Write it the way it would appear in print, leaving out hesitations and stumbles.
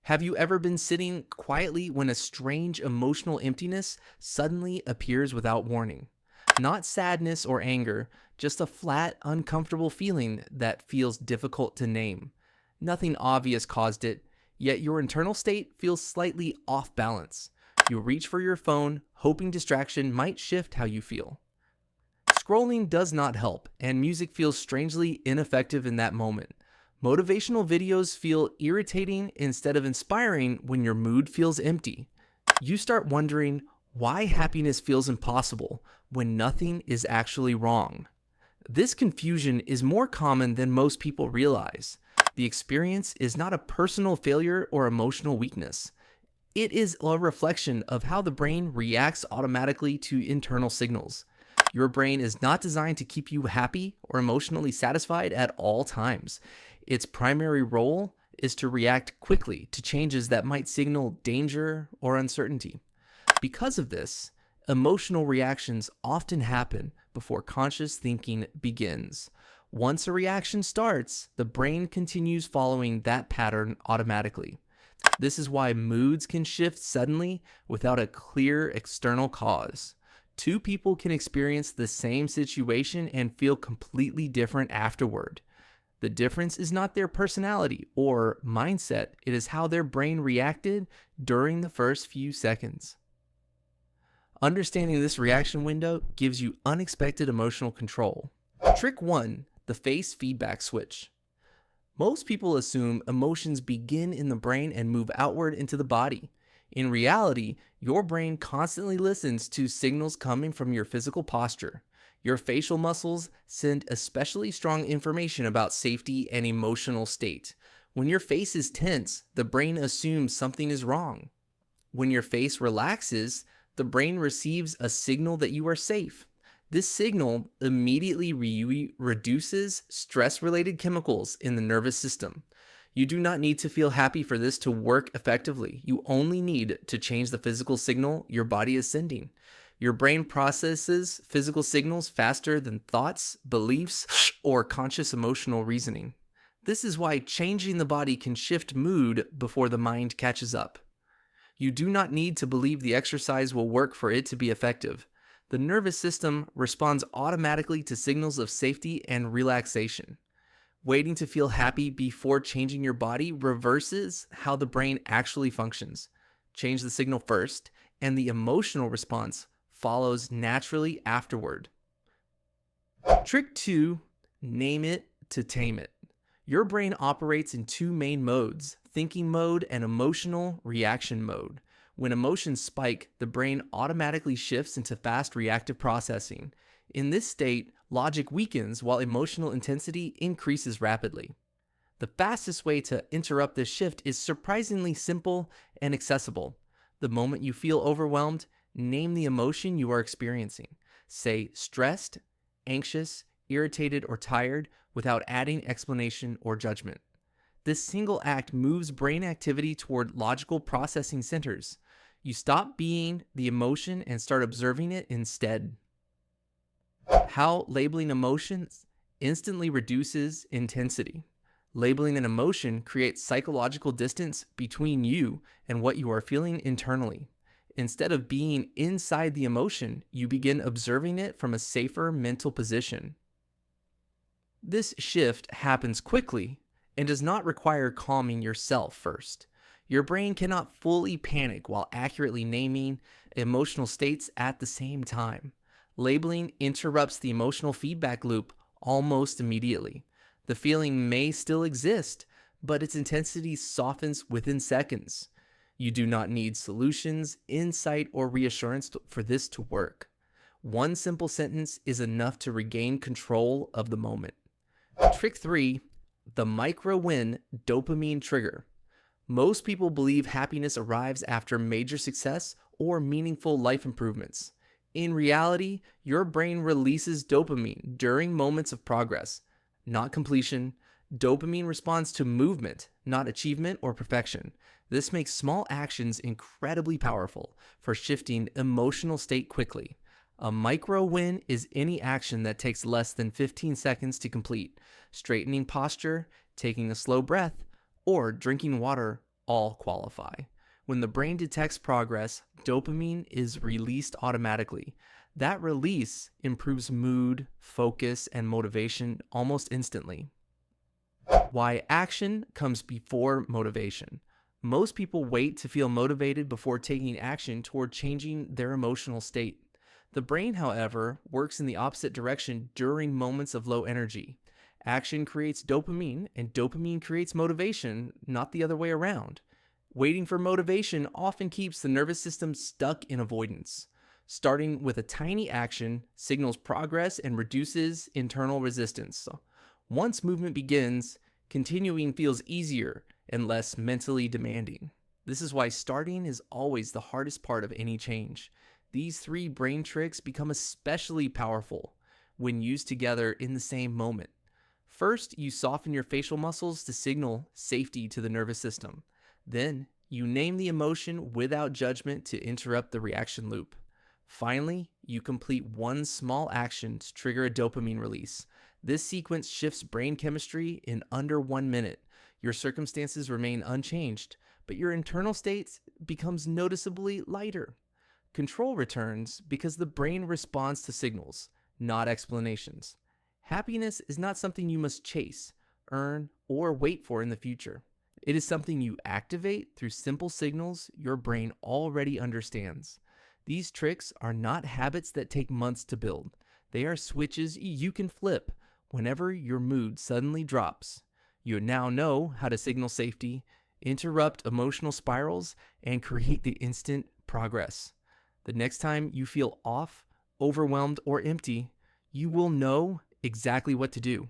Have you ever been sitting quietly when a strange emotional emptiness suddenly appears without warning? Not sadness or anger, just a flat, uncomfortable feeling that feels difficult to name. Nothing obvious caused it, yet your internal state feels slightly off balance. You reach for your phone, hoping distraction might shift how you feel. Scrolling does not help, and music feels strangely ineffective in that moment. Motivational videos feel irritating instead of inspiring when your mood feels empty. You start wondering why happiness feels impossible when nothing is actually wrong. This confusion is more common than most people realize. The experience is not a personal failure or emotional weakness. It is a reflection of how the brain reacts automatically to internal signals. Your brain is not designed to keep you happy or emotionally satisfied at all times. Its primary role is to react quickly to changes that might signal danger or uncertainty. Because of this, emotional reactions often happen before conscious thinking begins. Once a reaction starts, the brain continues following that pattern automatically. This is why moods can shift suddenly without a clear external cause. Two people can experience the same situation and feel completely different afterward. The difference is not their personality or mindset, it is how their brain reacted during the first few seconds. Understanding this reaction window gives you unexpected emotional control. Trick 1: the face feedback switch. Most people assume emotions begin in the brain and move outward into the body. In reality, your brain constantly listens to signals coming from your physical posture. Your facial muscles send especially strong information about safety and emotional state. When your face is tense, the brain assumes something is wrong. When your face relaxes, the brain receives a signal that you are safe. This signal immediately reduces stress-related chemicals in the nervous system. You do not need to feel happy for this to work effectively. You only need to change the physical signal your body is sending. Your brain processes physical signals faster than thoughts, beliefs, or conscious emotional reasoning. This is why changing the body can shift mood before the mind catches up. You do not need to believe the exercise will work for it to be effective. The nervous system responds automatically to signals of safety and relaxation. Waiting to feel happy before changing your body reverses how the brain actually functions. Change the signal first, and the emotional response follows naturally afterward. Trick 2: name it to tame it. Your brain operates in two main modes: thinking mode and emotional reaction mode. When emotions spike, the brain automatically shifts into fast reactive processing. In this state, logic weakens while emotional intensity increases rapidly. The fastest way to interrupt this shift is surprisingly simple and accessible. The moment you feel overwhelmed, name the emotion you are experiencing. Say stressed, anxious, irritated, or tired without adding explanation or judgment. This single act moves brain activity toward logical processing centers. You stop being the emotion and start observing it instead. How labeling emotions instantly reduces intensity. Labeling an emotion creates psychological distance between you and what you are feeling internally. Instead of being inside the emotion, you begin observing it from a safer mental position. This shift happens quickly and does not require calming yourself first. Your brain cannot fully panic while accurately naming emotional states at the same time. Labeling interrupts the emotional feedback loop almost immediately. The feeling may still exist, but its intensity softens within seconds. You do not need solutions, insight, or reassurance for this to work. One simple sentence is enough to regain control of the moment. Trick 3: the micro-win dopamine trigger. Most people believe happiness arrives after major success or meaningful life improvements. In reality, your brain releases dopamine during moments of progress, not completion. Dopamine responds to movement, not achievement or perfection. This makes small actions incredibly powerful for shifting emotional state quickly. A micro win is any action that takes less than 15 seconds to complete. Straightening posture, taking a slow breath, or drinking water all qualify. When the brain detects progress, dopamine is released automatically. That release improves mood, focus, and motivation almost instantly. Why action comes before motivation. Most people wait to feel motivated before taking action toward changing their emotional state. The brain, however, works in the opposite direction during moments of low energy. Action creates dopamine, and dopamine creates motivation, not the other way around. Waiting for motivation often keeps the nervous system stuck in avoidance. Starting with a tiny action signals progress and reduces internal resistance. So once movement begins, continuing feels easier and less mentally demanding. This is why starting is always the hardest part of any change. These three brain tricks become especially powerful when used together in the same moment. First, you soften your facial muscles to signal safety to the nervous system. Then, you name the emotion without judgment to interrupt the reaction loop. Finally, you complete one small action to trigger a dopamine release. This sequence shifts brain chemistry in under 1 minute. Your circumstances remain unchanged, but your internal state becomes noticeably lighter. Control returns because the brain responds to signals, not explanations. Happiness is not something you must chase, earn, or wait for in the future. It is something you activate through simple signals your brain already understands. These tricks are not habits that take months to build. They are switches you can flip whenever your mood suddenly drops. You now know how to signal safety, interrupt emotional spirals, and create the instant progress. The next time you feel off, overwhelmed, or empty, you will know exactly what to do.